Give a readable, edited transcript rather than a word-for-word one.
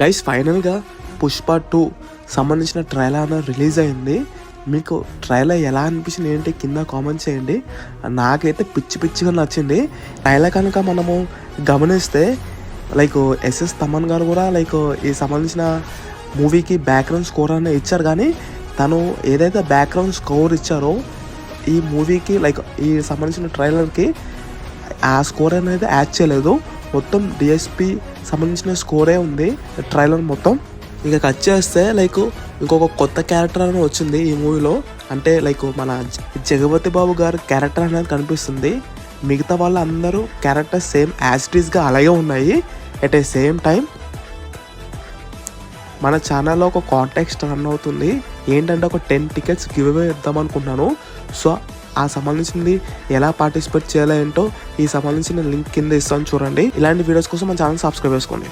Guys ఫైనల్గా పుష్ప 2 సంబంధించిన trailer release అయింది. మీకు ట్రైలర్ ఎలా అనిపించింది ఏంటి కింద కామెంట్ చేయండి. నాకైతే పిచ్చిగా నచ్చింది. ట్రైలర్ కనుక మనము గమనిస్తే ఎస్ఎస్ తమన్ గారు కూడా ఈ సంబంధించిన మూవీకి బ్యాక్గ్రౌండ్ స్కోర్ అనేది ఇచ్చారు. కానీ తను ఏదైతే బ్యాక్గ్రౌండ్ స్కోర్ ఇచ్చారో ఈ మూవీకి ఈ సంబంధించిన ట్రైలర్కి ఆ స్కోర్ అనేది యాడ్ చేయలేదు. మొత్తం డిఎస్పి సంబంధించిన స్కోరే ఉంది ట్రైలర్ మొత్తం. ఇక కట్ చేస్తే ఇంకొక కొత్త క్యారెక్టర్ అనేది వచ్చింది ఈ మూవీలో. అంటే మన జగపతి బాబు గారి క్యారెక్టర్ అనేది కనిపిస్తుంది. మిగతా వాళ్ళందరూ క్యారెక్టర్ సేమ్ యాజ్ ఇట్ ఈస్గా అలాగే ఉన్నాయి. ఎట్ ఏ సేమ్ టైం మన ఛానల్లో ఒక కాంటెక్స్ట్ రన్ అవుతుంది. ఏంటంటే ఒక 10 టికెట్స్ గివ్ అవే ఇద్దాం అనుకుంటున్నాను. సో ఆ సంబంధించింది ఎలా పార్టిసిపేట్ చేయాలో ఏంటో ఈ సంబంధించిన లింక్ కింద ఇస్తాను చూడండి. ఇలాంటి వీడియోస్ కోసం మన ఛానల్ సబ్స్క్రైబ్ చేసుకోండి.